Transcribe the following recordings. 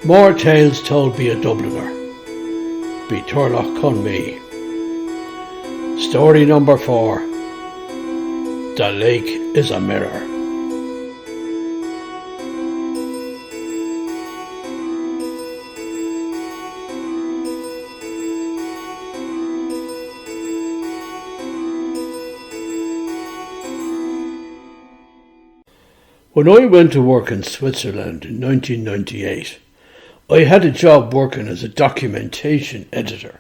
More Tales Told by a Dubliner by Turlough Conmee. Story number 4. The Lake is a Mirror. When I went to work in Switzerland in 1998, I had a job working as a documentation editor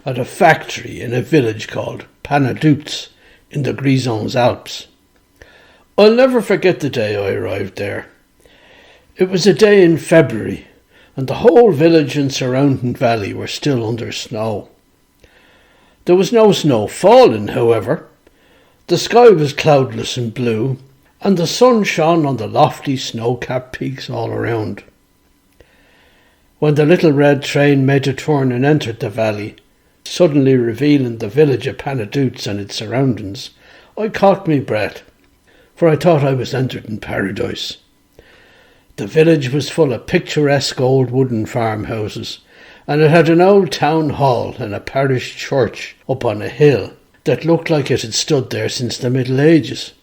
at a factory in a village called Panaduz in the Grisons Alps. I'll never forget the day I arrived there. It was a day in February, and the whole village and surrounding valley were still under snow. There was no snow falling, however. The sky was cloudless and blue, and the sun shone on the lofty snow-capped peaks all around. When the little red train made a turn and entered the valley, suddenly revealing the village of Panaduz and its surroundings, I caught my breath, for I thought I was entered in paradise. The village was full of picturesque old wooden farmhouses, and it had an old town hall and a parish church up on a hill that looked like it had stood there since the Middle Ages.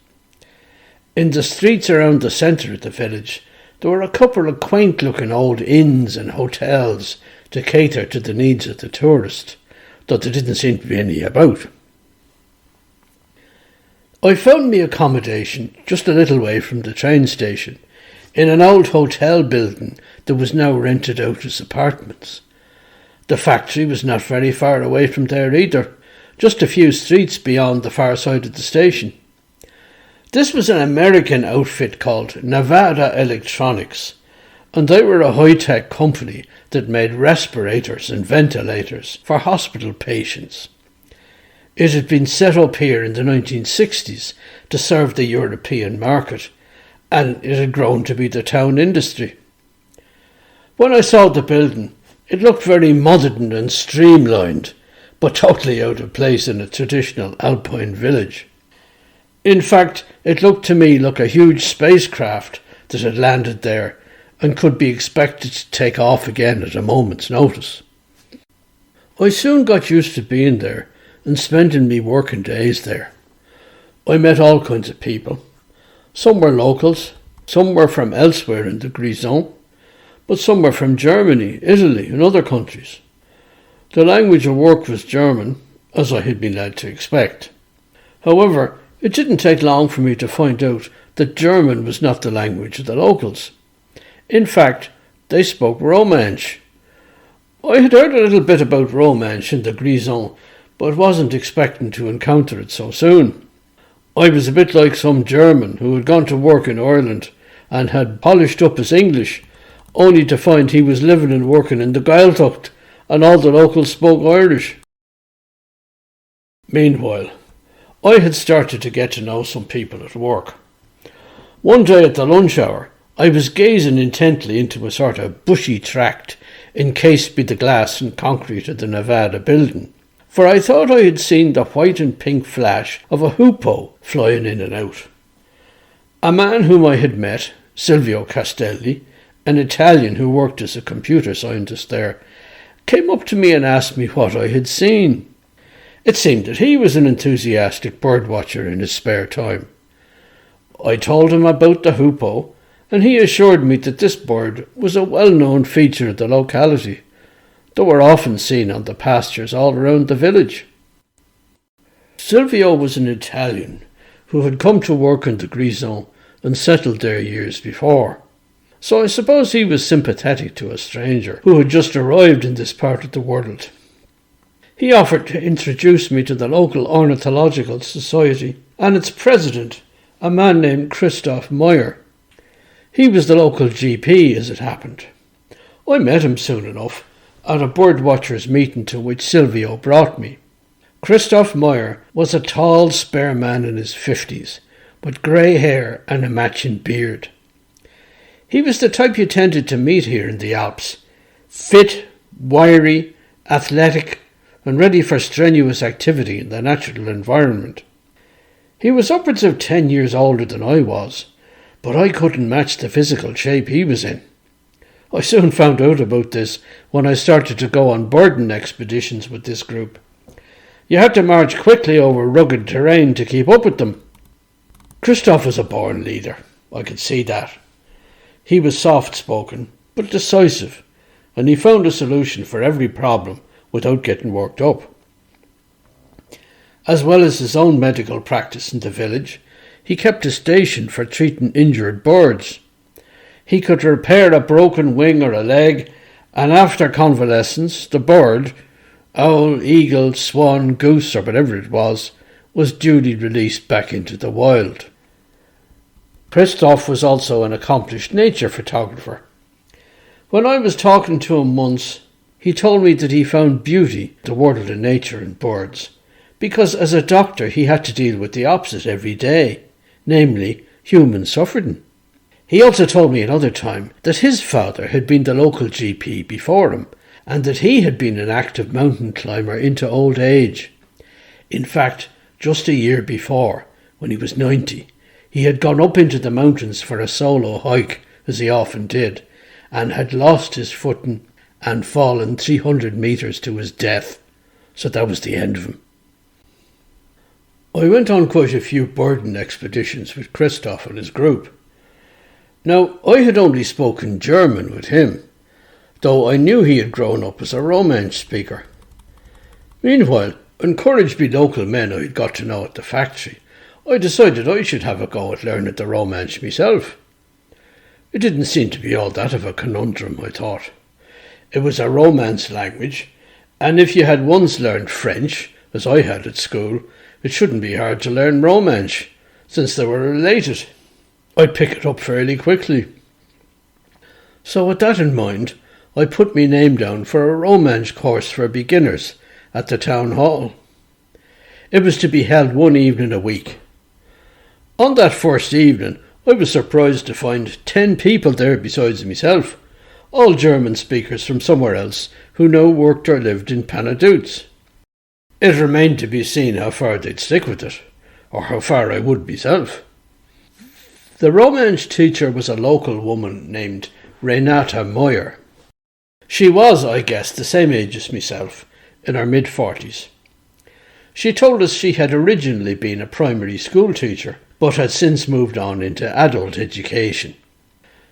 In the streets around the centre of the village, there were a couple of quaint-looking old inns and hotels to cater to the needs of the tourist, though there didn't seem to be any about. I found me accommodation just a little way from the train station, in an old hotel building that was now rented out as apartments. The factory was not very far away from there either, just a few streets beyond the far side of the station. This was an American outfit called Nevada Electronics, and they were a high-tech company that made respirators and ventilators for hospital patients. It had been set up here in the 1960s to serve the European market, and it had grown to be the town industry. When I saw the building, it looked very modern and streamlined, but totally out of place in a traditional alpine village. In fact, it looked to me like a huge spacecraft that had landed there and could be expected to take off again at a moment's notice. I soon got used to being there and spending me working days there. I met all kinds of people. Some were locals, some were from elsewhere in the Grisons, but some were from Germany, Italy and other countries. The language of work was German, as I had been led to expect. However, it didn't take long for me to find out that German was not the language of the locals. In fact, they spoke Romansh. I had heard a little bit about Romansh in the Grisons, but wasn't expecting to encounter it so soon. I was a bit like some German who had gone to work in Ireland and had polished up his English, only to find he was living and working in the Dialect, and all the locals spoke Irish. Meanwhile, I had started to get to know some people at work. One day at the lunch hour, I was gazing intently into a sort of bushy tract encased by the glass and concrete of the Nevada building, for I thought I had seen the white and pink flash of a hoopoe flying in and out. A man whom I had met, Silvio Castelli, an Italian who worked as a computer scientist there, came up to me and asked me what I had seen. It seemed that he was an enthusiastic birdwatcher in his spare time. I told him about the hoopoe, and he assured me that this bird was a well-known feature of the locality, though were often seen on the pastures all around the village. Silvio was an Italian who had come to work in the Grisons and settled there years before, so I suppose he was sympathetic to a stranger who had just arrived in this part of the world. He offered to introduce me to the local ornithological society and its president, a man named Christoph Meyer. He was the local GP, as it happened. I met him soon enough at a birdwatchers' meeting to which Silvio brought me. Christoph Meyer was a tall, spare man in his 50s, with grey hair and a matching beard. He was the type you tended to meet here in the Alps, fit, wiry, athletic, and ready for strenuous activity in the natural environment. He was upwards of 10 years older than I was, but I couldn't match the physical shape he was in. I soon found out about this when I started to go on birding expeditions with this group. You had to march quickly over rugged terrain to keep up with them. Christoph was a born leader, I could see that. He was soft-spoken, but decisive, and he found a solution for every problem without getting worked up. As well as his own medical practice in the village, he kept a station for treating injured birds. He could repair a broken wing or a leg, and after convalescence, the bird, owl, eagle, swan, goose, or whatever it was duly released back into the wild. Christoph was also an accomplished nature photographer. When I was talking to him once, he told me that he found beauty in the world of nature and birds, because as a doctor he had to deal with the opposite every day, namely human suffering. He also told me another time that his father had been the local GP before him, and that he had been an active mountain climber into old age. In fact, just a year before, when he was 90, he had gone up into the mountains for a solo hike, as he often did, and had lost his footing and fallen 300 metres to his death. So that was the end of him. I went on quite a few birding expeditions with Christoph and his group. Now, I had only spoken German with him, though I knew he had grown up as a Romansh speaker. Meanwhile, encouraged by local men I had got to know at the factory, I decided I should have a go at learning the Romansh myself. It didn't seem to be all that of a conundrum, I thought. It was a Romance language, and if you had once learned French, as I had at school, it shouldn't be hard to learn Romansh, since they were related. I'd pick it up fairly quickly. So with that in mind, I put my name down for a Romansh course for beginners at the town hall. It was to be held one evening a week. On that first evening, I was surprised to find 10 people there besides myself, all German speakers from somewhere else who now worked or lived in Panadoots. It remained to be seen how far they'd stick with it, or how far I would myself. The Romansh teacher was a local woman named Renata Moyer. She was, I guess, the same age as myself, in her mid-40s. She told us she had originally been a primary school teacher, but had since moved on into adult education.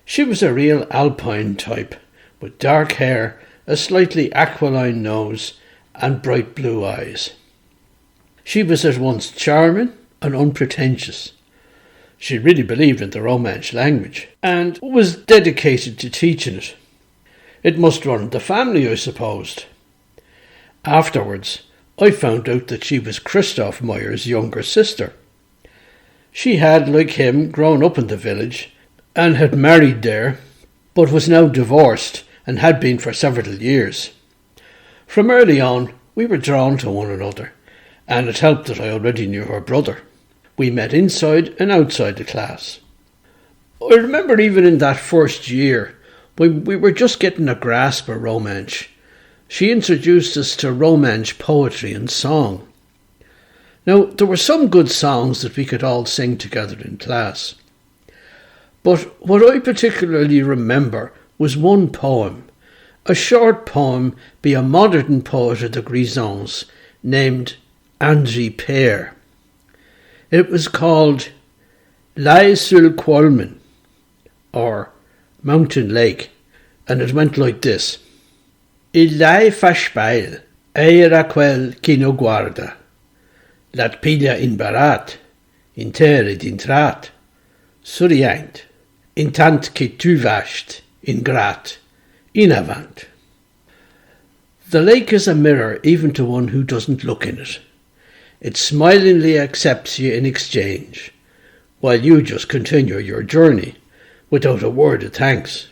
She was a real alpine type, with dark hair, a slightly aquiline nose, and bright blue eyes. She was at once charming and unpretentious. She really believed in the Romansh language, and was dedicated to teaching it. It must run in the family, I supposed. Afterwards, I found out that she was Christoph Meyer's younger sister. She had, like him, grown up in the village, and had married there, but was now divorced and had been for several years. From early on, we were drawn to one another, and it helped that I already knew her brother. We met inside and outside the class. I remember even in that first year, when we were just getting a grasp of Romansh, she introduced us to Romansh poetry and song. Now, there were some good songs that we could all sing together in class. But what I particularly remember was one poem, a short poem by a modern poet of the Grisons named André Pear. It was called Lei sul Colmen, or Mountain Lake, and it went like this. Il lei fa speil, era quel chi no guarda, lat piglia in barat, in terre d'intrat, surient, intant che tu vast, in grat, in avant. The lake is a mirror even to one who doesn't look in it. It smilingly accepts you in exchange, while you just continue your journey without a word of thanks.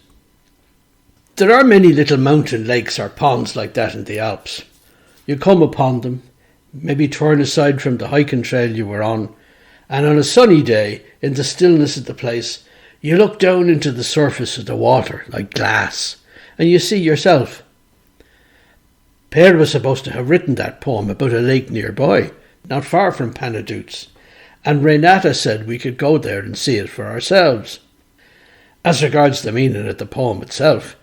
There are many little mountain lakes or ponds like that in the Alps. You come upon them, maybe turn aside from the hiking trail you were on, and on a sunny day, in the stillness of the place, you look down into the surface of the water like glass, and you see yourself. Pear was supposed to have written that poem about a lake nearby, not far from Panadoots, and Renata said we could go there and see it for ourselves. As regards the meaning of the poem itself,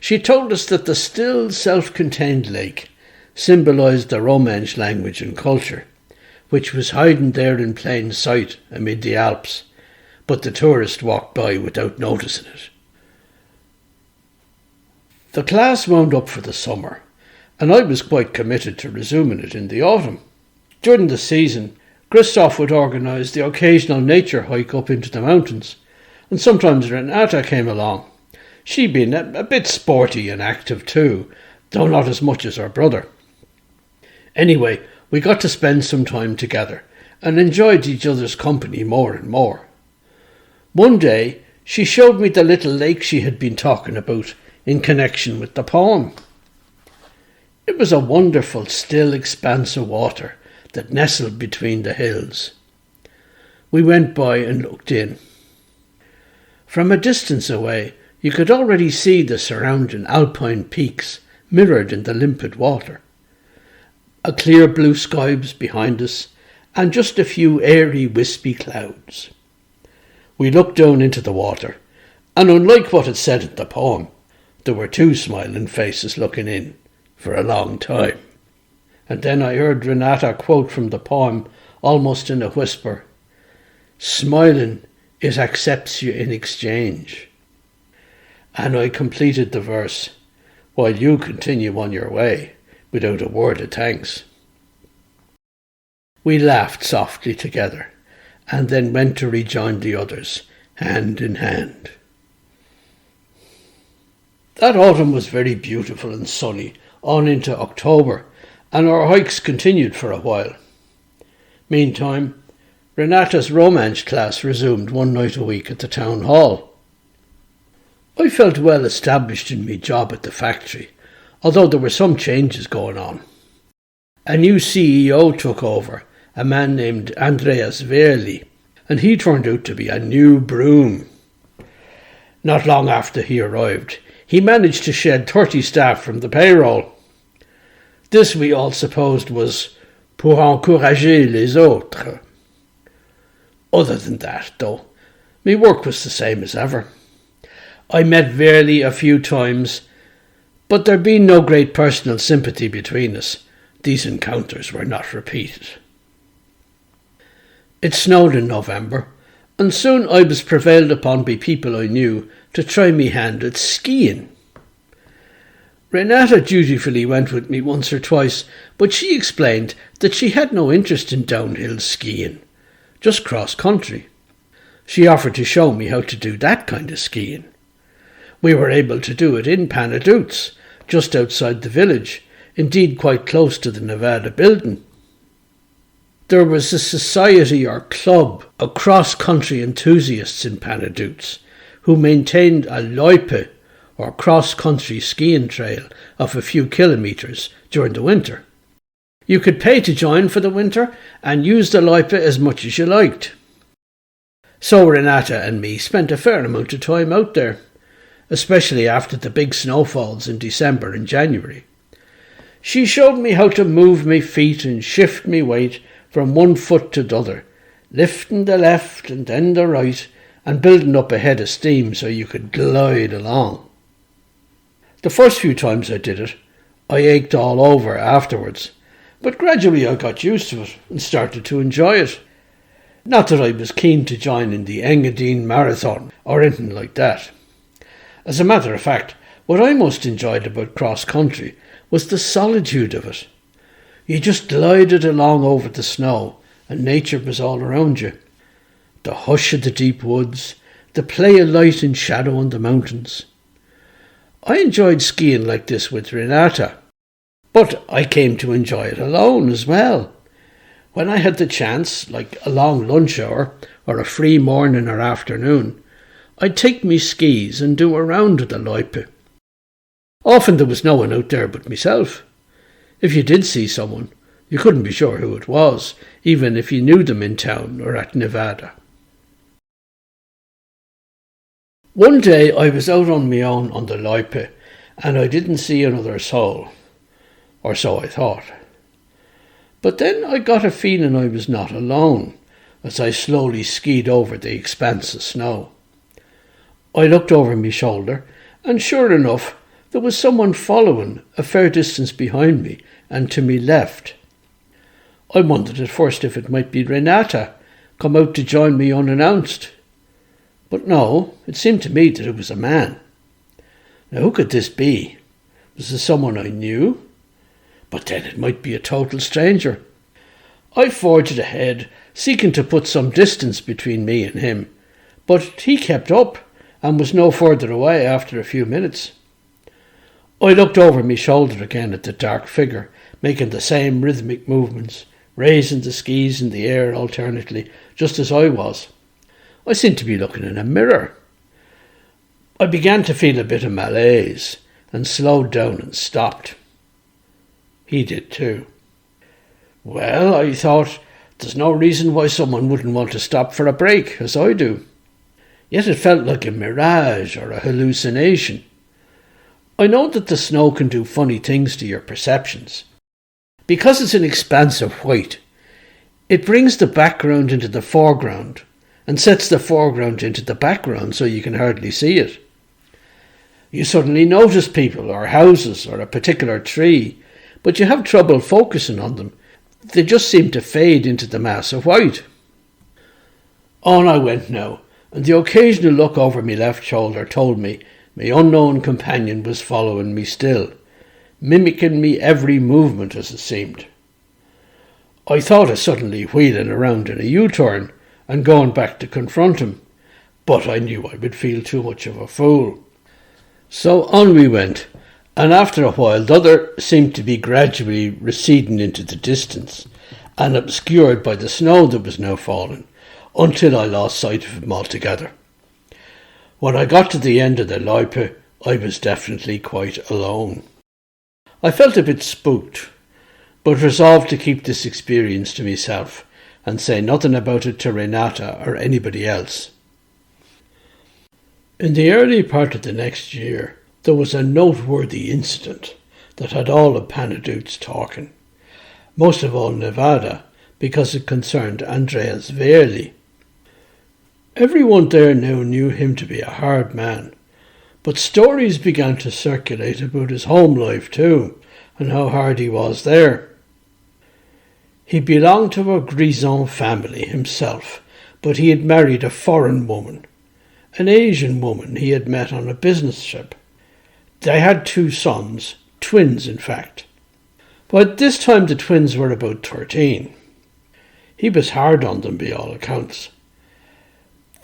She told us that the still, self-contained lake symbolised the Romansh language and culture, which was hiding there in plain sight amid the Alps, but the tourist walked by without noticing it. The class wound up for the summer, and I was quite committed to resuming it in the autumn. During the season, Christoph would organise the occasional nature hike up into the mountains, and sometimes Renata came along, she being a bit sporty and active too, though not as much as her brother. Anyway, we got to spend some time together and enjoyed each other's company more and more. One day, she showed me the little lake she had been talking about in connection with the poem. It was a wonderful, still expanse of water that nestled between the hills. We went by and looked in. From a distance away, you could already see the surrounding alpine peaks mirrored in the limpid water. A clear blue sky was behind us, and just a few airy, wispy clouds. We looked down into the water, and unlike what it said in the poem, there were two smiling faces looking in for a long time. And then I heard Renata quote from the poem almost in a whisper, "Smiling, it accepts you in exchange." And I completed the verse, "While you continue on your way without a word of thanks." We laughed softly together, and then went to rejoin the others, hand in hand. That autumn was very beautiful and sunny, on into October, and our hikes continued for a while. Meantime, Renata's Romansh class resumed one night a week at the town hall. I felt well established in my job at the factory, although there were some changes going on. A new CEO took over, a man named Andreas Verli, and he turned out to be a new broom. Not long after he arrived, he managed to shed 30 staff from the payroll. This we all supposed was pour encourager les autres. Other than that, though, my work was the same as ever. I met Verli a few times, but there being no great personal sympathy between us, these encounters were not repeated. It snowed in November, and soon I was prevailed upon by people I knew to try me hand at skiing. Renata dutifully went with me once or twice, but she explained that she had no interest in downhill skiing, just cross-country. She offered to show me how to do that kind of skiing. We were able to do it in Panadoots, just outside the village, indeed quite close to the Nevada building. There was a society or club of cross-country enthusiasts in Panadoots who maintained a loipe or cross-country skiing trail of a few kilometres during the winter. You could pay to join for the winter and use the loipe as much as you liked. So Renata and me spent a fair amount of time out there, especially after the big snowfalls in December and January. She showed me how to move me feet and shift me weight from one foot to the other, lifting the left and then the right, and building up a head of steam so you could glide along. The first few times I did it, I ached all over afterwards, but gradually I got used to it and started to enjoy it. Not that I was keen to join in the Engadine Marathon or anything like that. As a matter of fact, what I most enjoyed about cross-country was the solitude of it. You just glided along over the snow, and nature was all around you. The hush of the deep woods, the play of light and shadow on the mountains. I enjoyed skiing like this with Renata, but I came to enjoy it alone as well. When I had the chance, like a long lunch hour or a free morning or afternoon, I'd take me skis and do a round of the loipe. Often there was no one out there but myself. If you did see someone, you couldn't be sure who it was, even if you knew them in town or at Nevada. One day I was out on my own on the loipe, and I didn't see another soul, or so I thought. But then I got a feeling I was not alone, as I slowly skied over the expanse of snow. I looked over my shoulder, and sure enough, There was someone following a fair distance behind me and to me left. I wondered at first if it might be Renata, come out to join me unannounced. But no, it seemed to me that it was a man. Now who could this be? Was it someone I knew? But then it might be a total stranger. I forged ahead, seeking to put some distance between me and him, but he kept up and was no further away after a few minutes. I looked over my shoulder again at the dark figure, making the same rhythmic movements, raising the skis in the air alternately, just as I was. I seemed to be looking in a mirror. I began to feel a bit of malaise and slowed down and stopped. He did too. Well, I thought, there's no reason why someone wouldn't want to stop for a break, as I do. Yet it felt like a mirage or a hallucination. I know that the snow can do funny things to your perceptions. Because it's an expanse of white, it brings the background into the foreground and sets the foreground into the background so you can hardly see it. You suddenly notice people or houses or a particular tree, but you have trouble focusing on them. They just seem to fade into the mass of white. On I went now, and the occasional look over my left shoulder told me my unknown companion was following me still, mimicking me every movement as it seemed. I thought of suddenly wheeling around in a U-turn and going back to confront him, but I knew I would feel too much of a fool. So on we went, and after a while the other seemed to be gradually receding into the distance and obscured by the snow that was now falling, until I lost sight of him altogether. When I got to the end of the Loipe, I was definitely quite alone. I felt a bit spooked, but resolved to keep this experience to myself and say nothing about it to Renata or anybody else. In the early part of the next year, there was a noteworthy incident that had all of Panadoots talking, most of all Nevada, because it concerned Andreas Verli. Everyone there now knew him to be a hard man, but stories began to circulate about his home life too, and how hard he was there. He belonged to a Grisons family himself, but he had married a foreign woman, an Asian woman he had met on a business trip. They had 2 sons, twins in fact. By this time the twins were about 13. He was hard on them by all accounts.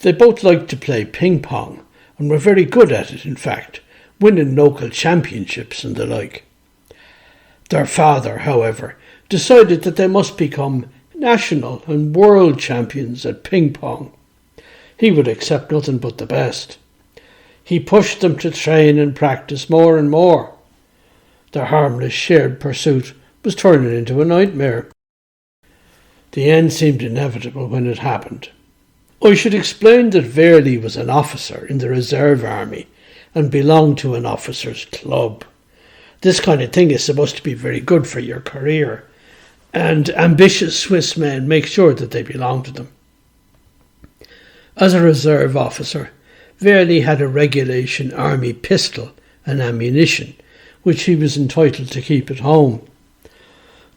They both liked to play ping pong and were very good at it in fact, winning local championships and the like. Their father, however, decided that they must become national and world champions at ping pong. He would accept nothing but the best. He pushed them to train and practice more and more. Their harmless shared pursuit was turning into a nightmare. The end seemed inevitable when it happened. I should explain that Verli was an officer in the reserve army and belonged to an officers' club. This kind of thing is supposed to be very good for your career, and ambitious Swiss men make sure that they belong to them. As a reserve officer, Verli had a regulation army pistol and ammunition, which he was entitled to keep at home.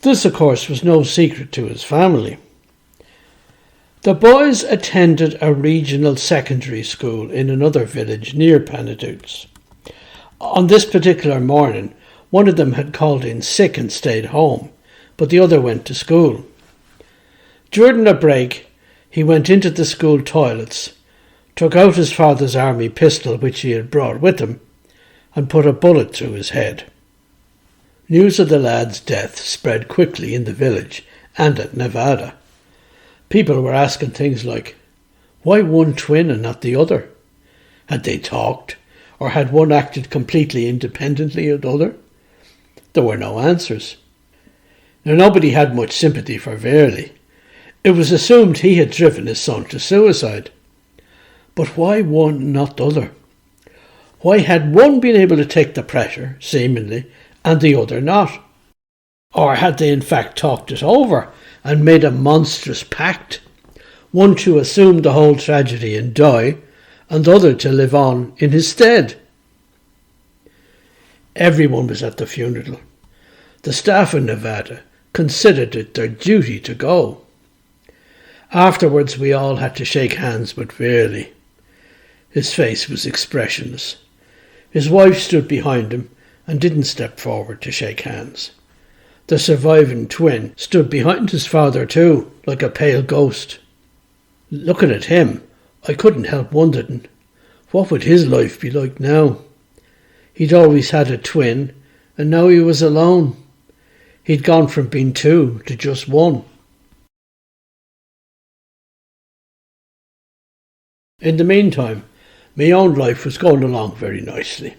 This, of course, was no secret to his family. The boys attended a regional secondary school in another village near Panadoots. On this particular morning, one of them had called in sick and stayed home, but the other went to school. During a break, he went into the school toilets, took out his father's army pistol which he had brought with him, and put a bullet through his head. News of the lad's death spread quickly in the village and at Nevada. People were asking things like, why one twin and not the other? Had they talked, or had one acted completely independently of the other? There were no answers. Now, nobody had much sympathy for Verli. It was assumed he had driven his son to suicide. But why one, not the other? Why had one been able to take the pressure, seemingly, and the other not? Or had they in fact talked it over and made a monstrous pact, one to assume the whole tragedy and die, and the other to live on in his stead? Everyone was at the funeral. The staff in Nevada considered it their duty to go. Afterwards we all had to shake hands with Really. His face was expressionless. His wife stood behind him and didn't step forward to shake hands. The surviving twin stood behind his father too, like a pale ghost. Looking at him, I couldn't help wondering, what would his life be like now? He'd always had a twin, and now he was alone. He'd gone from being two to just one. In the meantime, my own life was going along very nicely.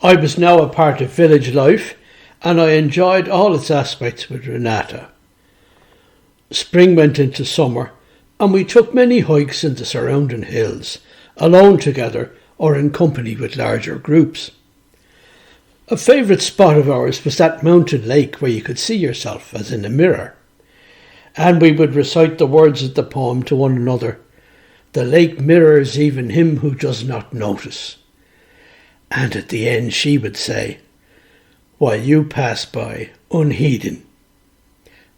I was now a part of village life, and I enjoyed all its aspects with Renata. Spring went into summer, and we took many hikes in the surrounding hills, alone together or in company with larger groups. A favourite spot of ours was that mountain lake where you could see yourself as in a mirror, and we would recite the words of the poem to one another. The lake mirrors even him who does not notice. And at the end she would say, while you pass by unheeding.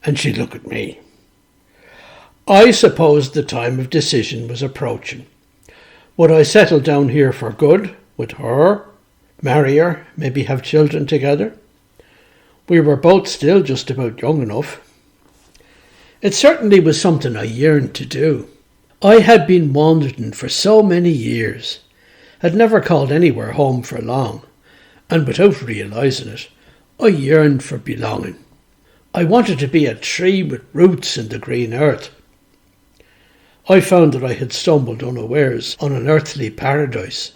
And she'd look at me. I supposed the time of decision was approaching. Would I settle down here for good with her, marry her, maybe have children together? We were both still just about young enough. It certainly was something I yearned to do. I had been wandering for so many years, had never called anywhere home for long, and without realising it, I yearned for belonging. I wanted to be a tree with roots in the green earth. I found that I had stumbled unawares on an earthly paradise.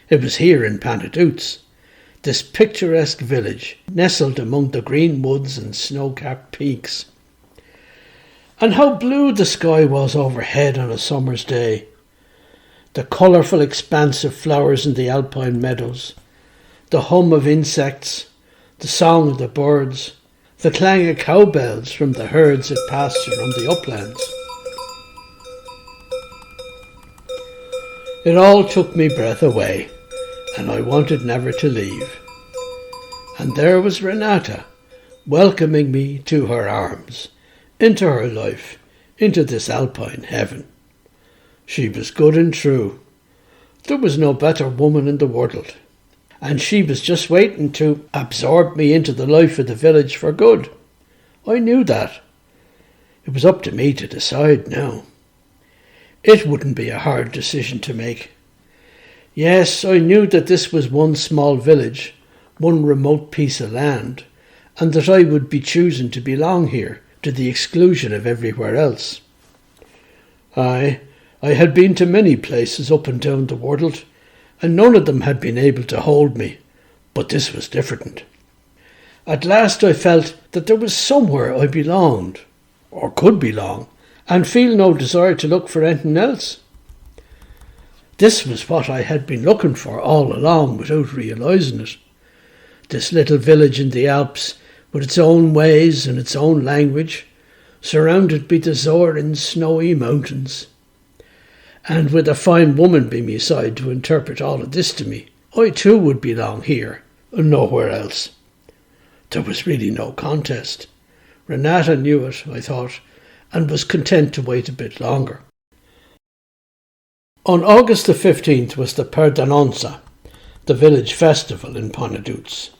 It was here in Panadoots, this picturesque village nestled among the green woods and snow-capped peaks. And how blue the sky was overhead on a summer's day. The colourful expanse of flowers in the alpine meadows, the hum of insects, the song of the birds, the clang of cowbells from the herds that pasture on the uplands. It all took me breath away, and I wanted never to leave. And there was Renata, welcoming me to her arms, into her life, into this alpine heaven. She was good and true. There was no better woman in the world. And she was just waiting to absorb me into the life of the village for good. I knew that. It was up to me to decide now. It wouldn't be a hard decision to make. Yes, I knew that this was one small village, one remote piece of land, and that I would be choosing to belong here, to the exclusion of everywhere else. I had been to many places up and down the world, and none of them had been able to hold me, but this was different. At last I felt that there was somewhere I belonged, or could belong, and feel no desire to look for anything else. This was what I had been looking for all along without realising it. This little village in the Alps, with its own ways and its own language, surrounded by the soaring snowy mountains. And with a fine woman by my side to interpret all of this to me, I too would belong here and nowhere else. There was really no contest. Renata knew it, I thought, and was content to wait a bit longer. On August the 15th was the Perdonanza, the village festival in Panadoots.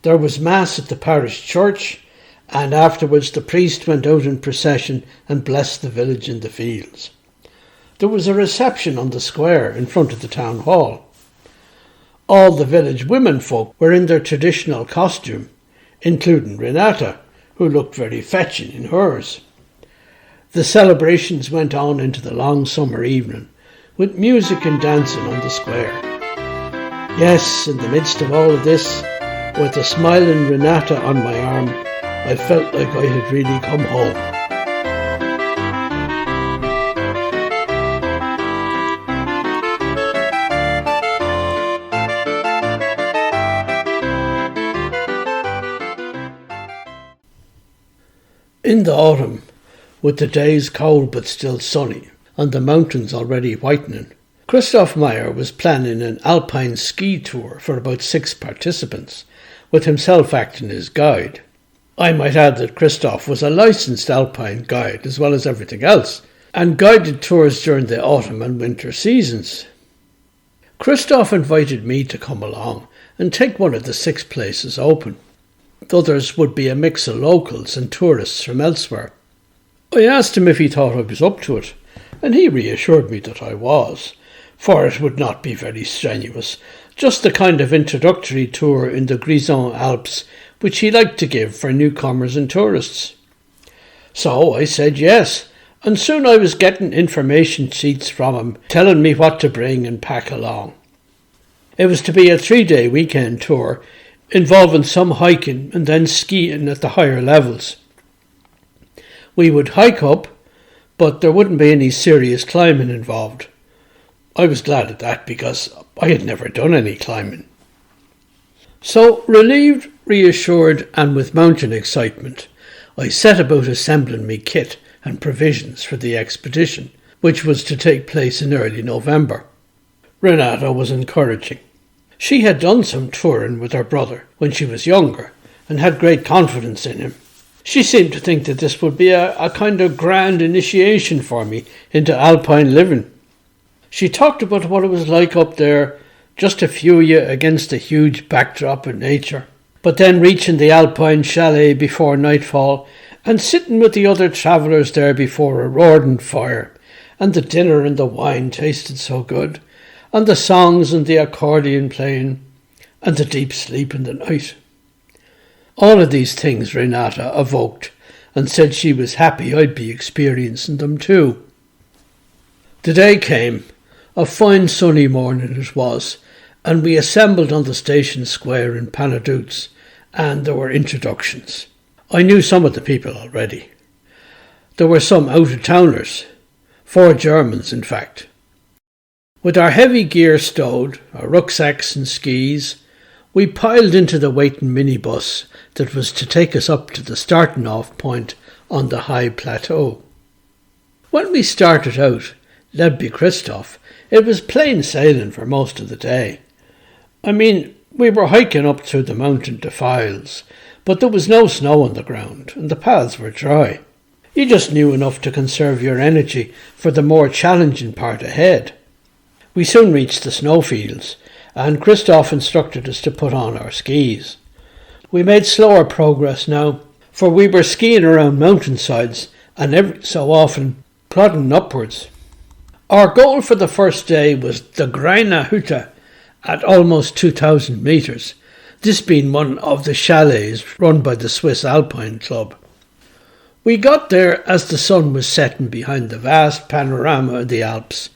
There was mass at the parish church, and afterwards the priest went out in procession and blessed the village in the fields. There was a reception on the square in front of the town hall. All the village women folk were in their traditional costume, including Renata, who looked very fetching in hers. The celebrations went on into the long summer evening, with music and dancing on the square. Yes, in the midst of all of this, with the smiling Renata on my arm, I felt like I had really come home. In the autumn, with the days cold but still sunny, and the mountains already whitening, Christoph Meyer was planning an alpine ski tour for about 6 participants, with himself acting as guide. I might add that Christoph was a licensed alpine guide as well as everything else, and guided tours during the autumn and winter seasons. Christoph invited me to come along and take one of the 6 places open. The others would be a mix of locals and tourists from elsewhere. I asked him if he thought I was up to it, and he reassured me that I was, for it would not be very strenuous, just the kind of introductory tour in the Grisons Alps which he liked to give for newcomers and tourists. So I said yes, and soon I was getting information sheets from him telling me what to bring and pack along. It was to be a 3-day weekend tour involving some hiking and then skiing at the higher levels. We would hike up, but there wouldn't be any serious climbing involved. I was glad of that because I had never done any climbing. So, relieved, reassured and with mountain excitement, I set about assembling me kit and provisions for the expedition, which was to take place in early November. Renata was encouraging. She had done some touring with her brother when she was younger and had great confidence in him. She seemed to think that this would be a kind of grand initiation for me into alpine living. She talked about what it was like up there, just a few of you against a huge backdrop of nature, but then reaching the alpine chalet before nightfall and sitting with the other travellers there before a roaring fire, and the dinner and the wine tasted so good, and the songs and the accordion playing, and the deep sleep in the night. All of these things Renata evoked and said she was happy I'd be experiencing them too. The day came. A fine sunny morning it was, and we assembled on the station square in Panadoots, and there were introductions. I knew some of the people already. There were some out-of-towners, 4 Germans in fact. With our heavy gear stowed, our rucksacks and skis, we piled into the waiting minibus that was to take us up to the starting off point on the high plateau. When we started out, led by Christoph, it was plain sailing for most of the day. I mean, we were hiking up through the mountain defiles, but there was no snow on the ground and the paths were dry. You just knew enough to conserve your energy for the more challenging part ahead. We soon reached the snowfields, and Christoph instructed us to put on our skis. We made slower progress now, for we were skiing around mountainsides and every so often plodding upwards. Our goal for the first day was the Greine Hütte at almost 2,000 metres, this being one of the chalets run by the Swiss Alpine Club. We got there as the sun was setting behind the vast panorama of the Alps,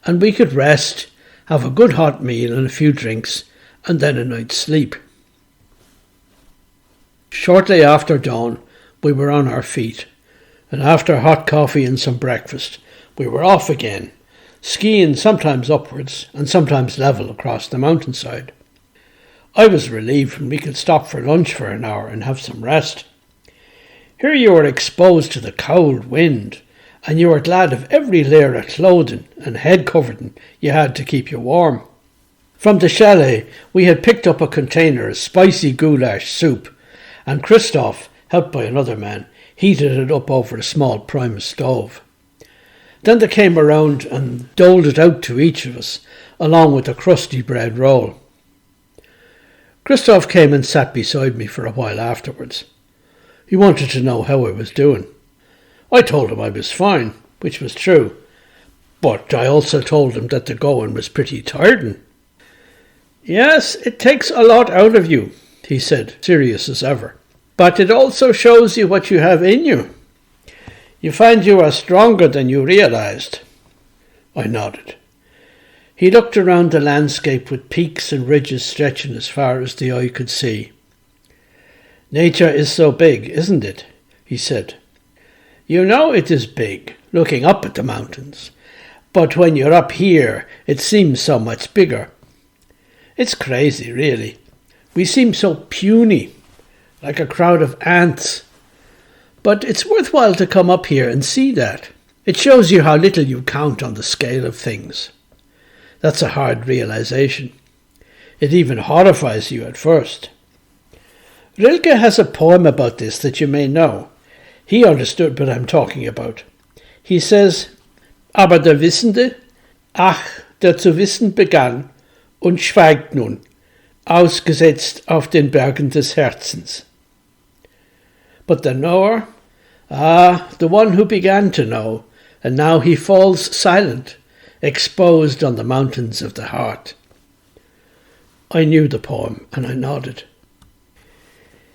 and we could rest, have a good hot meal and a few drinks, and then a night's sleep. Shortly after dawn, we were on our feet, and after hot coffee and some breakfast, we were off again, skiing sometimes upwards and sometimes level across the mountainside. I was relieved when we could stop for lunch for an hour and have some rest. Here you were exposed to the cold wind, and you were glad of every layer of clothing and head covering you had to keep you warm. From the chalet we had picked up a container of spicy goulash soup, and Christoph, helped by another man, heated it up over a small Primus stove. Then they came around and doled it out to each of us, along with a crusty bread roll. Christoph came and sat beside me for a while afterwards. He wanted to know how I was doing. I told him I was fine, which was true, but I also told him that the going was pretty tiring. Yes, it takes a lot out of you, he said, serious as ever, but it also shows you what you have in you. You find you are stronger than you realized. I nodded. He looked around the landscape with peaks and ridges stretching as far as the eye could see. Nature is so big, isn't it? He said. You know it is big, looking up at the mountains, but when you're up here, it seems so much bigger. It's crazy, really. We seem so puny, like a crowd of ants. But it's worthwhile to come up here and see that. It shows you how little you count on the scale of things. That's a hard realization. It even horrifies you at first. Rilke has a poem about this that you may know. He understood what I'm talking about. He says, Aber der Wissende, ach, der zu wissen begann und schweigt nun, ausgesetzt auf den Bergen des Herzens. But the knower, the one who began to know, and now he falls silent, exposed on the mountains of the heart. I knew the poem, and I nodded.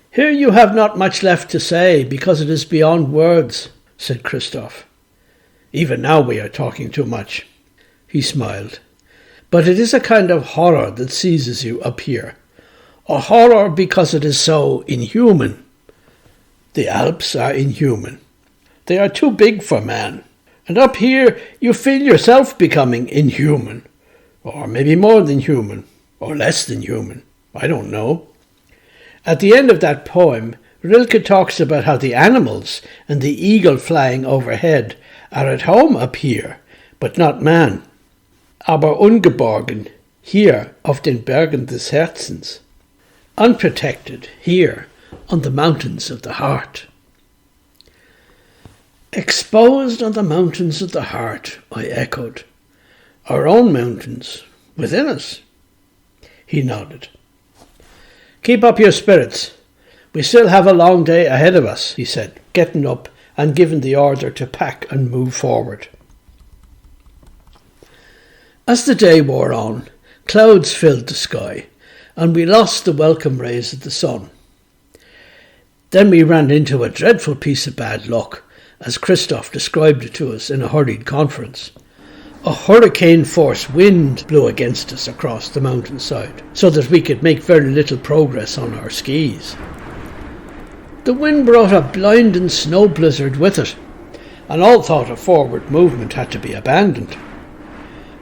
Here you have not much left to say, because it is beyond words, said Christoph. Even now we are talking too much. He smiled. But it is a kind of horror that seizes you up here. A horror because it is so inhuman. The Alps are inhuman. They are too big for man. And up here you feel yourself becoming inhuman. Or maybe more than human. Or less than human. I don't know. At the end of that poem, Rilke talks about how the animals and the eagle flying overhead are at home up here, but not man. Aber ungeborgen, hier auf den Bergen des Herzens. Unprotected, here, on the mountains of the heart. Exposed on the mountains of the heart, I echoed. Our own mountains, within us. He nodded. Keep up your spirits. We still have a long day ahead of us, he said, getting up and giving the order to pack and move forward. As the day wore on, clouds filled the sky, and we lost the welcome rays of the sun. Then we ran into a dreadful piece of bad luck, as Christoph described it to us in a hurried conference. A hurricane-force wind blew against us across the mountainside, so that we could make very little progress on our skis. The wind brought a blinding snow blizzard with it, and all thought of forward movement had to be abandoned.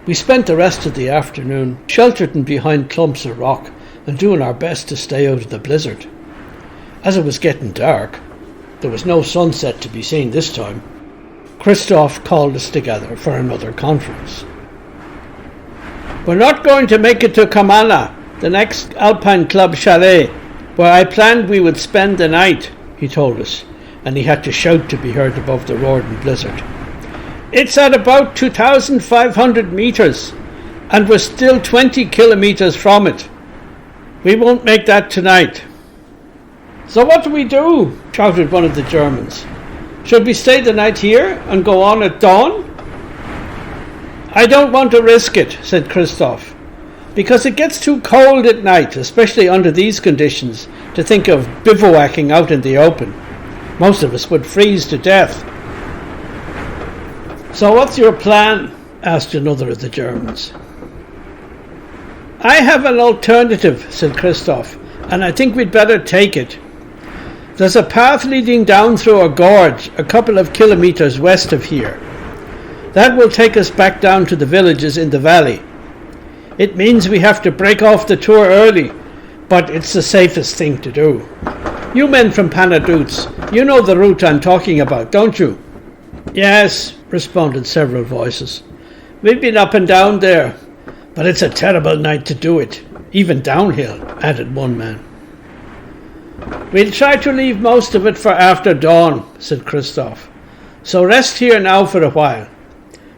We spent the rest of the afternoon sheltered in behind clumps of rock and doing our best to stay out of the blizzard. As it was getting dark, there was no sunset to be seen this time. Christoph called us together for another conference. We're not going to make it to Kamala, the next Alpine Club chalet, where I planned we would spend the night, he told us, and he had to shout to be heard above the roaring blizzard. It's at about 2,500 metres, and we're still 20 kilometres from it. We won't make that tonight. So what do we do? Shouted one of the Germans. Should we stay the night here and go on at dawn? I don't want to risk it, said Christoph, because it gets too cold at night, especially under these conditions, to think of bivouacking out in the open. Most of us would freeze to death. So what's your plan? Asked another of the Germans. I have an alternative, said Christoph, and I think we'd better take it. There's a path leading down through a gorge a couple of kilometres west of here. That will take us back down to the villages in the valley. It means we have to break off the tour early, but it's the safest thing to do. You men from Panadoots, you know the route I'm talking about, don't you? Yes, responded several voices. We've been up and down there, but it's a terrible night to do it, even downhill, added one man. We'll try to leave most of it for after dawn, said Christoph. So rest here now for a while.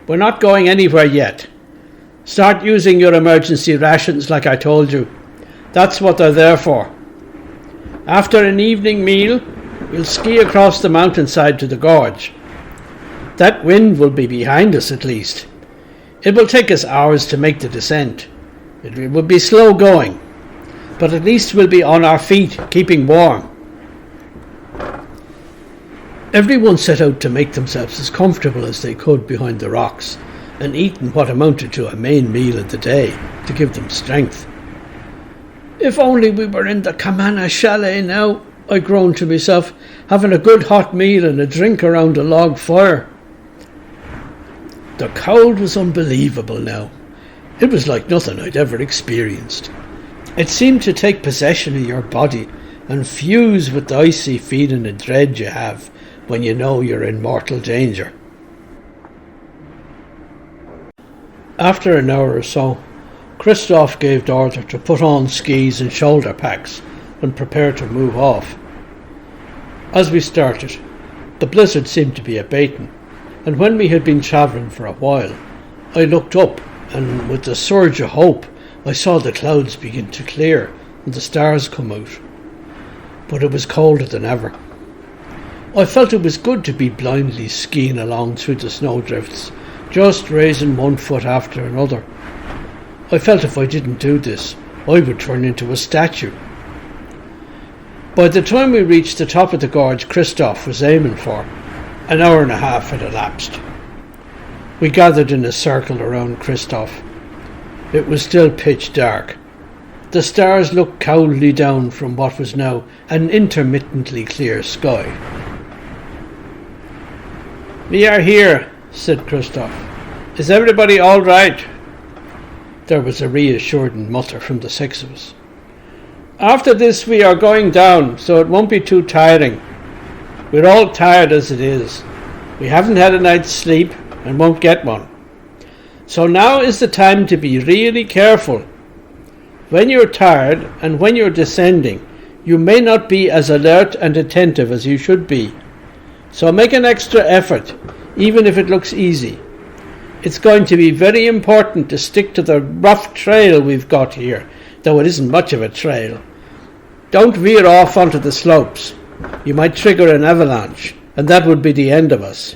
We're not going anywhere yet. Start using your emergency rations like I told you. That's what they're there for. After an evening meal, we'll ski across the mountainside to the gorge. That wind will be behind us at least. It will take us hours to make the descent. It will be slow going, but at least we'll be on our feet, keeping warm. Everyone set out to make themselves as comfortable as they could behind the rocks, and eaten what amounted to a main meal of the day to give them strength. If only we were in the Kamana chalet now, I groaned to myself, having a good hot meal and a drink around a log fire. The cold was unbelievable now. It was like nothing I'd ever experienced. It seemed to take possession of your body and fuse with the icy feeling of dread you have when you know you're in mortal danger. After an hour or so, Christoph gave the order to put on skis and shoulder packs and prepare to move off. As we started, the blizzard seemed to be abating, and when we had been travelling for a while, I looked up, and with a surge of hope, I saw the clouds begin to clear and the stars come out. But it was colder than ever. I felt it was good to be blindly skiing along through the snowdrifts, just raising one foot after another. I felt if I didn't do this, I would turn into a statue. By the time we reached the top of the gorge Christoph was aiming for, an hour and a half had elapsed. We gathered in a circle around Christoph. It was still pitch dark. The stars looked cowardly down from what was now an intermittently clear sky. "We are here," said Christoph. "Is everybody all right?" There was a reassuring mutter from the six of us. "After this we are going down, so it won't be too tiring. We're all tired as it is. We haven't had a night's sleep and won't get one. So now is the time to be really careful. When you're tired and when you're descending, you may not be as alert and attentive as you should be. So make an extra effort, even if it looks easy. It's going to be very important to stick to the rough trail we've got here, though it isn't much of a trail. Don't veer off onto the slopes. You might trigger an avalanche, and that would be the end of us.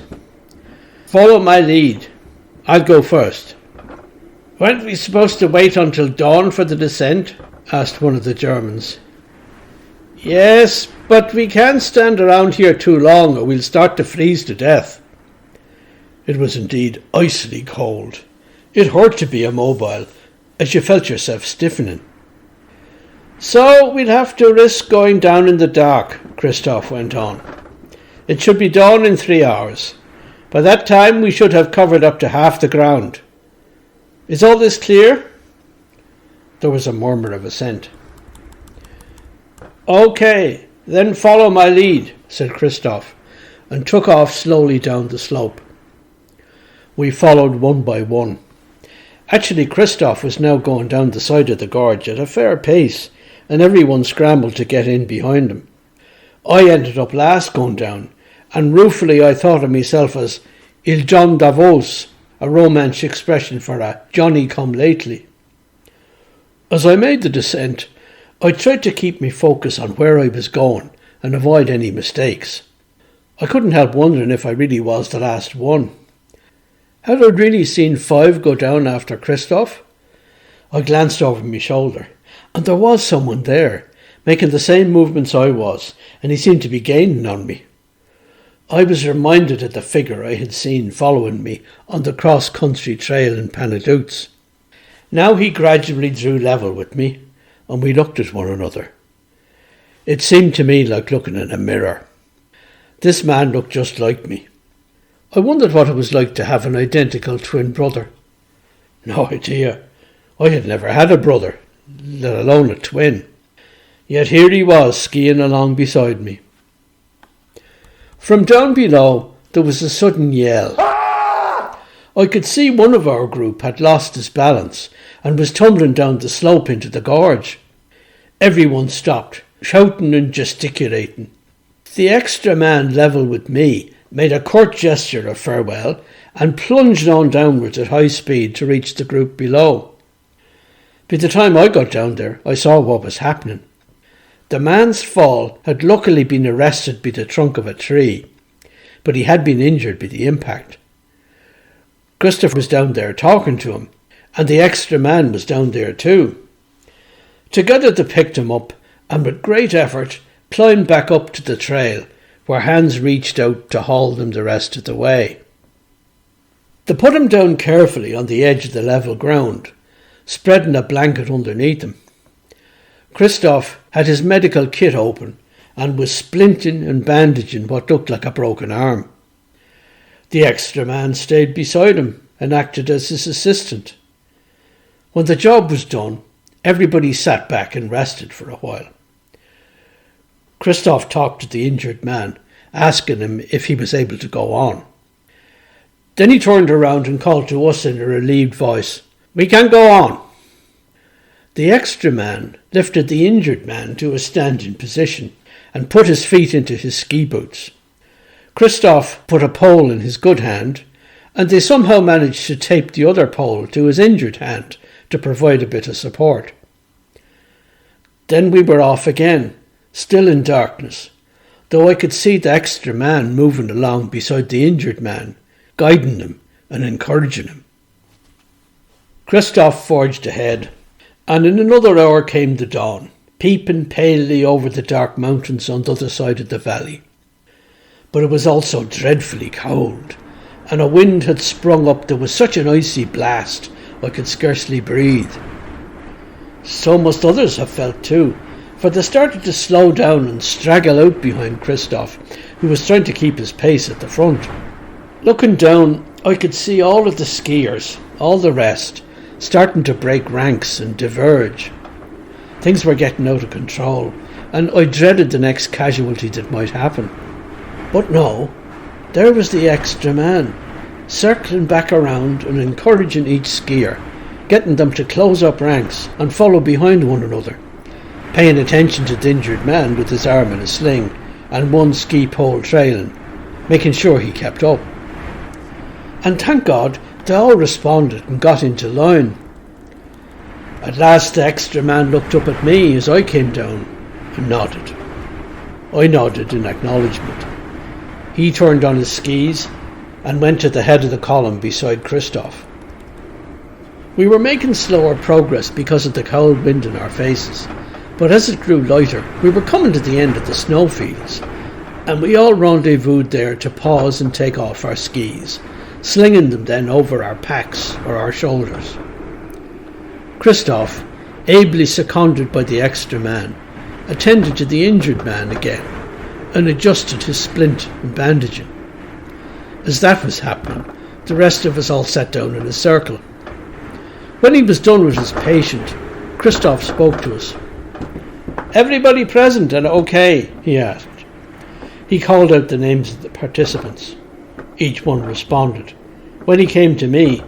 Follow my lead. I'll go first." "Weren't we supposed to wait until dawn for the descent?" asked one of the Germans. "Yes, but we can't stand around here too long or we'll start to freeze to death." It was indeed icily cold. It hurt to be immobile, as you felt yourself stiffening. "So we'll have to risk going down in the dark," Christoph went on. "It should be dawn in 3 hours. By that time we should have covered up to half the ground. Is all this clear?" There was a murmur of assent. "OK, then follow my lead," said Christoph, and took off slowly down the slope. We followed one by one. Actually, Christoph was now going down the side of the gorge at a fair pace, and everyone scrambled to get in behind him. I ended up last going down, and ruefully I thought of myself as Il John Davos, a Romansh expression for a Johnny come lately. As I made the descent, I tried to keep me focus on where I was going and avoid any mistakes. I couldn't help wondering if I really was the last one. Had I really seen 5 go down after Christoph? I glanced over my shoulder, and there was someone there, making the same movements I was, and he seemed to be gaining on me. I was reminded of the figure I had seen following me on the cross-country trail in Panadoots. Now he gradually drew level with me, and we looked at one another. It seemed to me like looking in a mirror. This man looked just like me. I wondered what it was like to have an identical twin brother. No idea. I had never had a brother, let alone a twin. Yet here he was, skiing along beside me. From down below, there was a sudden yell. I could see one of our group had lost his balance and was tumbling down the slope into the gorge. Everyone stopped, shouting and gesticulating. The extra man level with me made a curt gesture of farewell and plunged on downwards at high speed to reach the group below. By the time I got down there, I saw what was happening. The man's fall had luckily been arrested by the trunk of a tree, but he had been injured by the impact. Christopher was down there talking to him, and the extra man was down there too. Together they picked him up, and with great effort climbed back up to the trail, where hands reached out to haul them the rest of the way. They put him down carefully on the edge of the level ground, spreading a blanket underneath him. Christoph had his medical kit open and was splinting and bandaging what looked like a broken arm. The extra man stayed beside him and acted as his assistant. When the job was done, everybody sat back and rested for a while. Christoph talked to the injured man, asking him if he was able to go on. Then he turned around and called to us in a relieved voice, "We can go on." The extra man lifted the injured man to a standing position and put his feet into his ski boots. Christoph put a pole in his good hand, and they somehow managed to tape the other pole to his injured hand to provide a bit of support. Then we were off again, still in darkness, though I could see the extra man moving along beside the injured man, guiding him and encouraging him. Christoph forged ahead, and in another hour came the dawn, peeping palely over the dark mountains on the other side of the valley. But it was also dreadfully cold, and a wind had sprung up that was such an icy blast I could scarcely breathe. So must others have felt too, for they started to slow down and straggle out behind Christoph, who was trying to keep his pace at the front. Looking down, I could see all of the skiers, all the rest, starting to break ranks and diverge. Things were getting out of control, and I dreaded the next casualty that might happen. But no, there was the extra man, circling back around and encouraging each skier, getting them to close up ranks and follow behind one another, paying attention to the injured man with his arm in a sling and one ski pole trailing, making sure he kept up. And thank God, they all responded and got into line. At last the extra man looked up at me as I came down and nodded. I nodded in acknowledgement. He turned on his skis and went to the head of the column beside Christoph. We were making slower progress because of the cold wind in our faces, but as it grew lighter, we were coming to the end of the snowfields, and we all rendezvoused there to pause and take off our skis, slinging them then over our packs or our shoulders. Christoph, ably seconded by the extra man, attended to the injured man again and adjusted his splint and bandaging. As that was happening, the rest of us all sat down in a circle. When he was done with his patient, Christoph spoke to us. "Everybody present and okay?" he asked. He called out the names of the participants. Each one responded. When he came to me,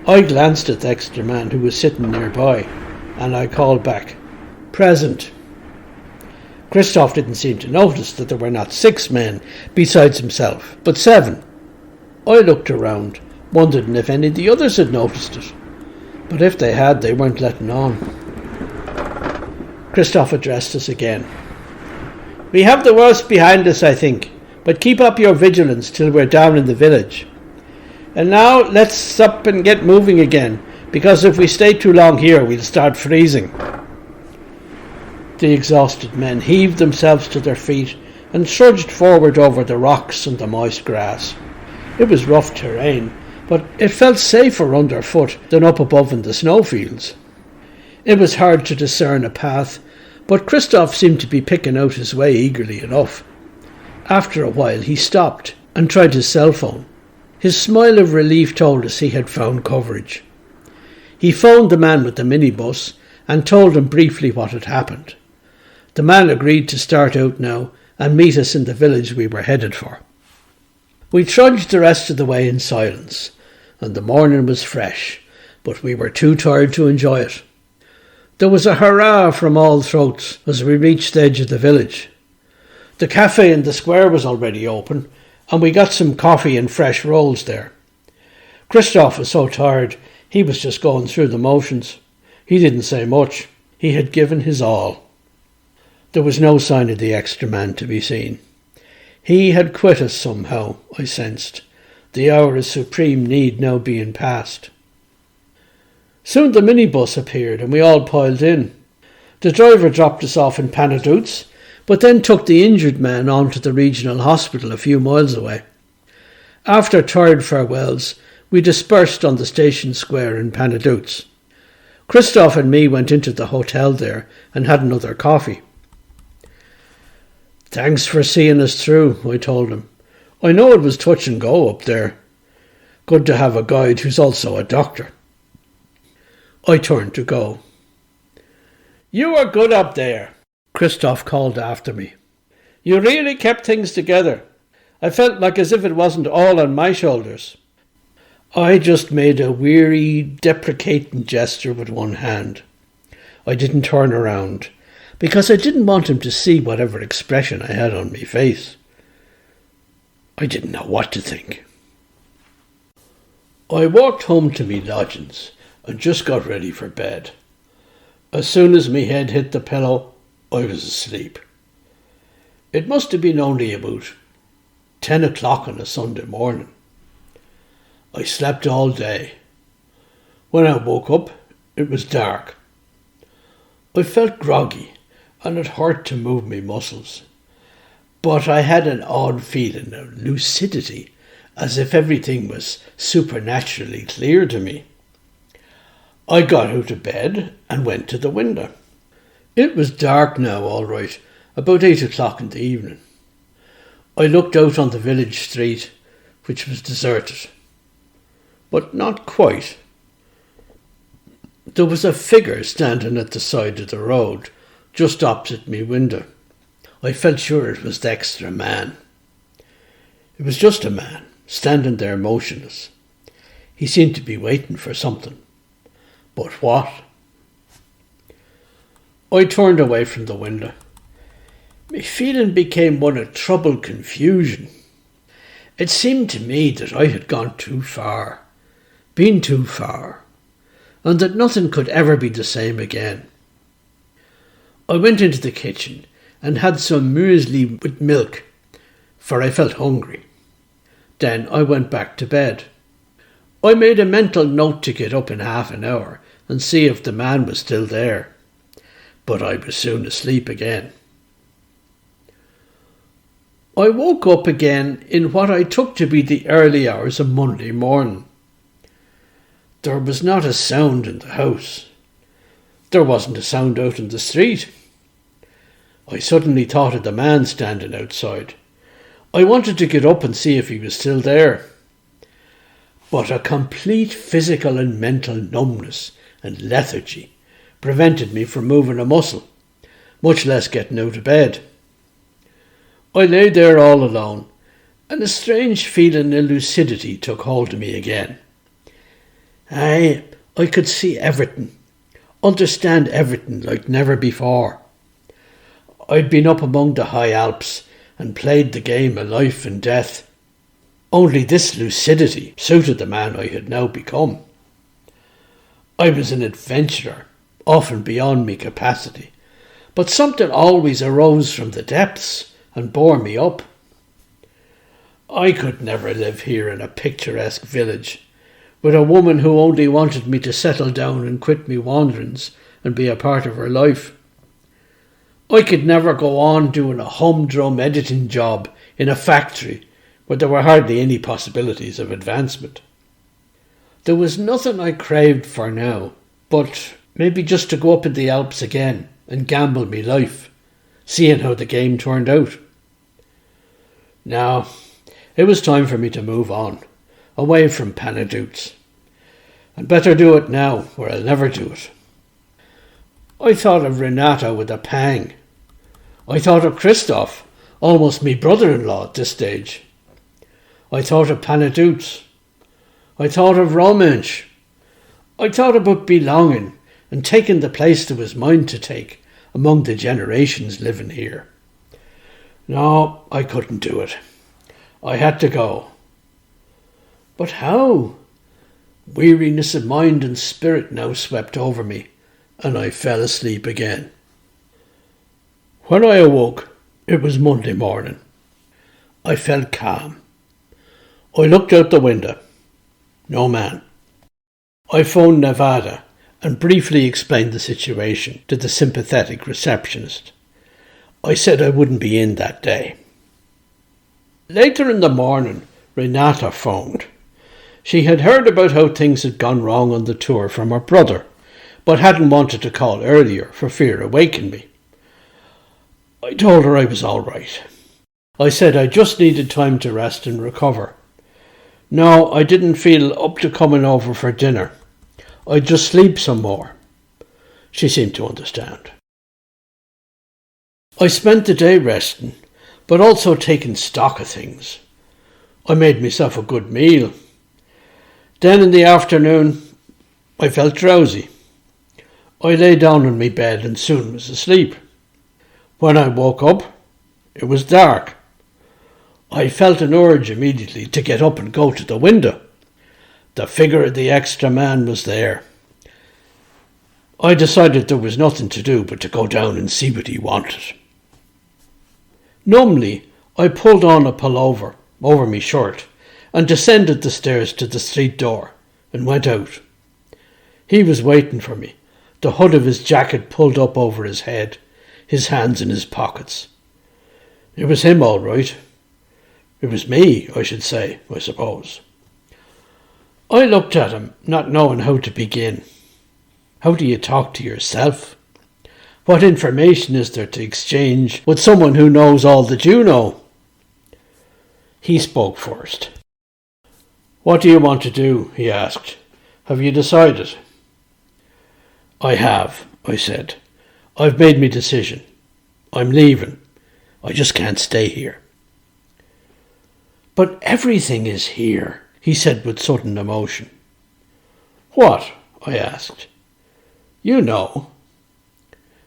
I glanced at the extra man who was sitting nearby, and I called back, "Present." Christoph didn't seem to notice that there were not 6 men besides himself, but 7. I looked around, wondering if any of the others had noticed it, but if they had, they weren't letting on. Christoph addressed us again. "We have the worst behind us, I think, but keep up your vigilance till we're down in the village. And now let's sup and get moving again, because if we stay too long here, we'll start freezing." The exhausted men heaved themselves to their feet and trudged forward over the rocks and the moist grass. It was rough terrain, but it felt safer underfoot than up above in the snowfields. It was hard to discern a path, but Christoph seemed to be picking out his way eagerly enough. After a while he stopped and tried his cell phone. His smile of relief told us he had found coverage. He phoned the man with the minibus and told him briefly what had happened. The man agreed to start out now and meet us in the village we were headed for. We trudged the rest of the way in silence, and the morning was fresh, but we were too tired to enjoy it. There was a hurrah from all throats as we reached the edge of the village. The cafe in the square was already open, and we got some coffee and fresh rolls there. Christoph was so tired, he was just going through the motions. He didn't say much. He had given his all. There was no sign of the extra man to be seen. He had quit us somehow, I sensed, the hour of supreme need now being past. Soon the minibus appeared and we all piled in. The driver dropped us off in Panadoots, but then took the injured man on to the regional hospital a few miles away. After tired farewells, we dispersed on the station square in Panadoots. Christoph and me went into the hotel there and had another coffee. "Thanks for seeing us through," I told him. "I know it was touch and go up there. Good to have a guide who's also a doctor." I turned to go. "You were good up there," Christoph called after me. "You really kept things together. I felt like as if it wasn't all on my shoulders." I just made a weary, deprecating gesture with one hand. I didn't turn around, because I didn't want him to see whatever expression I had on my face. I didn't know what to think. I walked home to me lodgings and just got ready for bed. As soon as me head hit the pillow, I was asleep. It must have been only about 10 o'clock on a Sunday morning. I slept all day. When I woke up, it was dark. I felt groggy and it hurt to move my muscles. But I had an odd feeling of lucidity, as if everything was supernaturally clear to me. I got out of bed and went to the window. It was dark now, all right, about 8 o'clock in the evening. I looked out on the village street, which was deserted. But not quite. There was a figure standing at the side of the road, just opposite me window. I felt sure it was the extra man. It was just a man, standing there motionless. He seemed to be waiting for something. But what? I turned away from the window. My feeling became one of troubled confusion. It seemed to me that I had gone too far, been too far, and that nothing could ever be the same again. I went into the kitchen and had some muesli with milk, for I felt hungry. Then I went back to bed. I made a mental note to get up in half an hour and see if the man was still there, but I was soon asleep again. I woke up again in what I took to be the early hours of Monday morning. There was not a sound in the house. There wasn't a sound out in the street. I suddenly thought of the man standing outside. I wanted to get up and see if he was still there. But a complete physical and mental numbness and lethargy prevented me from moving a muscle, much less getting out of bed. I lay there all alone, and a strange feeling of lucidity took hold of me again. I could see everything, understand everything like never before. I'd been up among the high Alps and played the game of life and death. Only this lucidity suited the man I had now become. I was an adventurer, often beyond me capacity, but something always arose from the depths and bore me up. I could never live here in a picturesque village, with a woman who only wanted me to settle down and quit me wanderings and be a part of her life. I could never go on doing a humdrum editing job in a factory where there were hardly any possibilities of advancement. There was nothing I craved for now, but maybe just to go up in the Alps again and gamble me life, seeing how the game turned out. Now, it was time for me to move on, away from Panadoots. I'd better do it now, or I'll never do it. I thought of Renata with a pang. I thought of Christoph, almost me brother-in-law at this stage. I thought of Panadoots. I thought of romance. I thought about belonging and taking the place that was mine to take among the generations living here. No, I couldn't do it. I had to go. But how? Weariness of mind and spirit now swept over me, and I fell asleep again. When I awoke, it was Monday morning. I felt calm. I looked out the window. No man. I phoned Nevada and briefly explained the situation to the sympathetic receptionist. I said I wouldn't be in that day. Later in the morning, Renata phoned. She had heard about how things had gone wrong on the tour from her brother, but hadn't wanted to call earlier for fear of waking me. I told her I was all right. I said I just needed time to rest and recover. No, I didn't feel up to coming over for dinner. I'd just sleep some more. She seemed to understand. I spent the day resting, but also taking stock of things. I made myself a good meal. Then in the afternoon, I felt drowsy. I lay down on my bed and soon was asleep. When I woke up, it was dark. I felt an urge immediately to get up and go to the window. The figure of the extra man was there. I decided there was nothing to do but to go down and see what he wanted. Numbly, I pulled on a pullover over my shirt and descended the stairs to the street door and went out. He was waiting for me, the hood of his jacket pulled up over his head, his hands in his pockets. It was him all right. It was me, I should say, I suppose. I looked at him, not knowing how to begin. How do you talk to yourself? What information is there to exchange with someone who knows all that you know? He spoke first. What do you want to do? He asked. Have you decided? I have, I said. I've made my decision. I'm leaving. I just can't stay here. But everything is here, he said with sudden emotion. What? I asked. You know.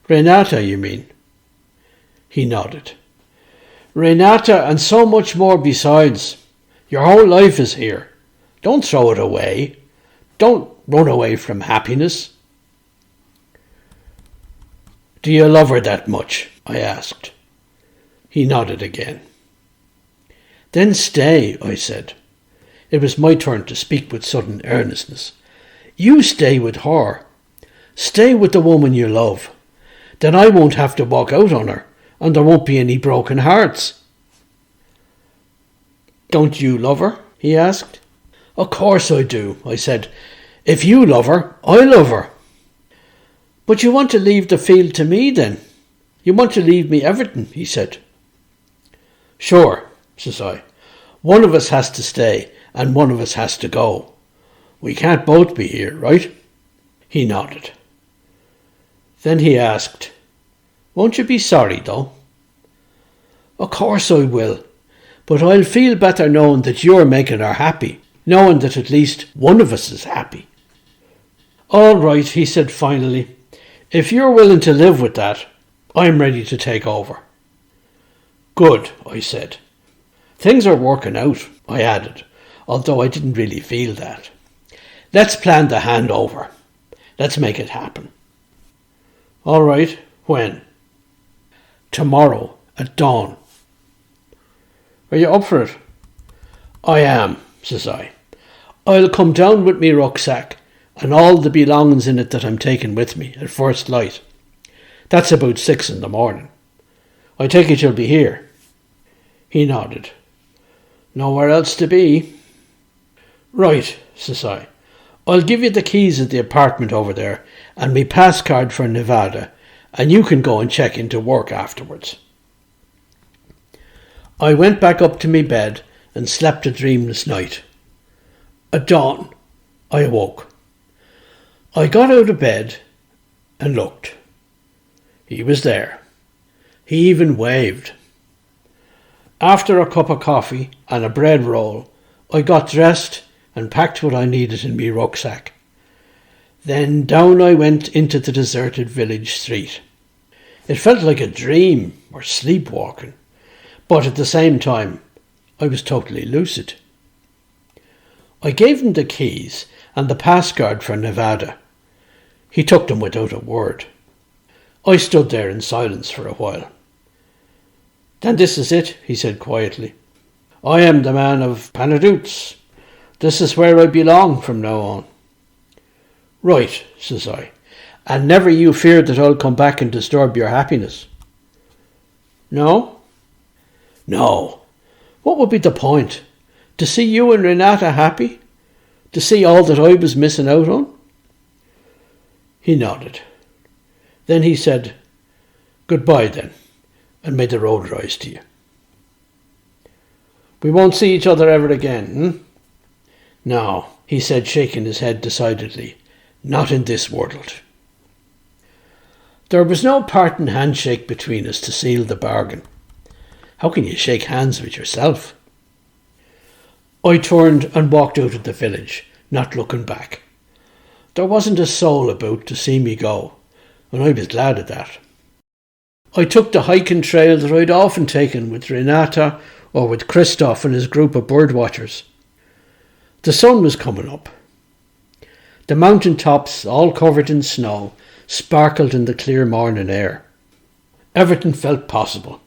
Renata, you mean? He nodded. Renata and so much more besides. Your whole life is here. Don't throw it away. Don't run away from happiness. Do you love her that much? I asked. He nodded again. Then stay, I said. It was my turn to speak with sudden earnestness. You stay with her. Stay with the woman you love. Then I won't have to walk out on her, and there won't be any broken hearts. Don't you love her? He asked. Of course I do, I said. If you love her, I love her. But you want to leave the field to me then? You want to leave me everything, he said. Sure, says I. One of us has to stay, and one of us has to go. We can't both be here, right? He nodded. Then he asked, won't you be sorry, though? Of course I will, but I'll feel better knowing that you're making her happy, knowing that at least one of us is happy. All right, he said finally. If you're willing to live with that, I'm ready to take over. Good, I said. Things are working out, I added, although I didn't really feel that. Let's plan the handover. Let's make it happen. All right, when? Tomorrow at dawn. Are you up for it? I am, says I. I'll come down with me rucksack and all the belongings in it that I'm taking with me at first light. That's about 6 a.m. I take it you'll be here. He nodded. Nowhere else to be. Right, says I. I'll give you the keys of the apartment over there and me pass card for Nevada, and you can go and check into work afterwards. I went back up to me bed and slept a dreamless night. At dawn, I awoke. I got out of bed and looked. He was there. He even waved. After a cup of coffee and a bread roll, I got dressed and packed what I needed in me rucksack. Then down I went into the deserted village street. It felt like a dream or sleepwalking, but at the same time, I was totally lucid. I gave him the keys and the pass card for Nevada. He took them without a word. I stood there in silence for a while. Then this is it, he said quietly. I am the man of Panadoots. This is where I belong from now on. Right, says I, and never you fear that I'll come back and disturb your happiness. No? No. What would be the point? To see you and Renata happy? To see all that I was missing out on? He nodded. Then he said, Goodbye then, and may the road rise to you. We won't see each other ever again, No, he said, shaking his head decidedly. Not in this world. There was no parting handshake between us to seal the bargain. How can you shake hands with yourself? I turned and walked out of the village, not looking back. There wasn't a soul about to see me go, and I was glad of that. I took the hiking trail that I'd often taken with Renata or with Christoph and his group of birdwatchers. The sun was coming up. The mountain tops, all covered in snow, sparkled in the clear morning air. Everything felt possible.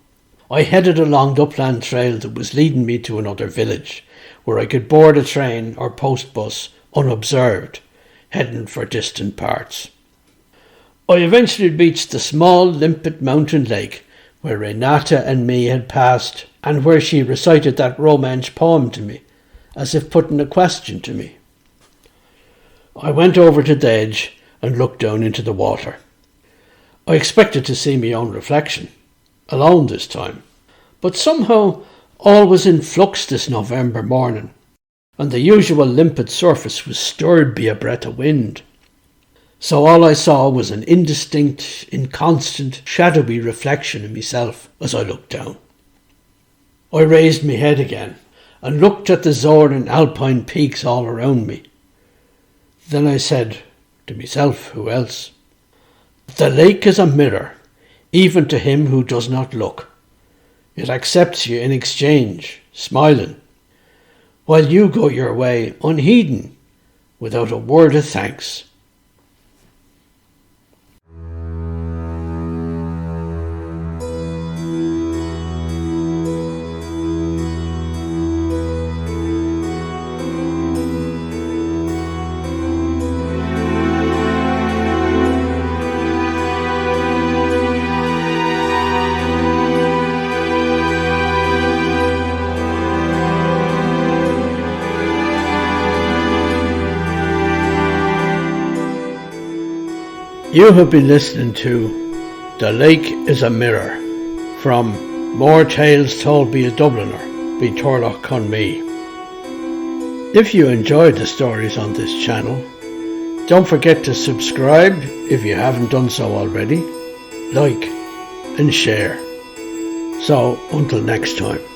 I headed along the upland trail that was leading me to another village, where I could board a train or post bus unobserved, heading for distant parts. I eventually reached the small, limpid mountain lake where Renata and me had passed, and where she recited that Romance poem to me, as if putting a question to me. I went over to the edge and looked down into the water. I expected to see my own reflection, alone this time, but somehow all was in flux this November morning, and the usual limpid surface was stirred by a breath of wind. So all I saw was an indistinct, inconstant, shadowy reflection of myself as I looked down. I raised my head again and looked at the soaring alpine peaks all around me. Then I said to myself, who else? The lake is a mirror, even to him who does not look. It accepts you in exchange, smiling, while you go your way unheeding, without a word of thanks. You have been listening to The Lake is a Mirror from More Tales Told by a Dubliner by Turlough Conmee. If you enjoyed the stories on this channel, don't forget to subscribe if you haven't done so already, like and share. So until next time.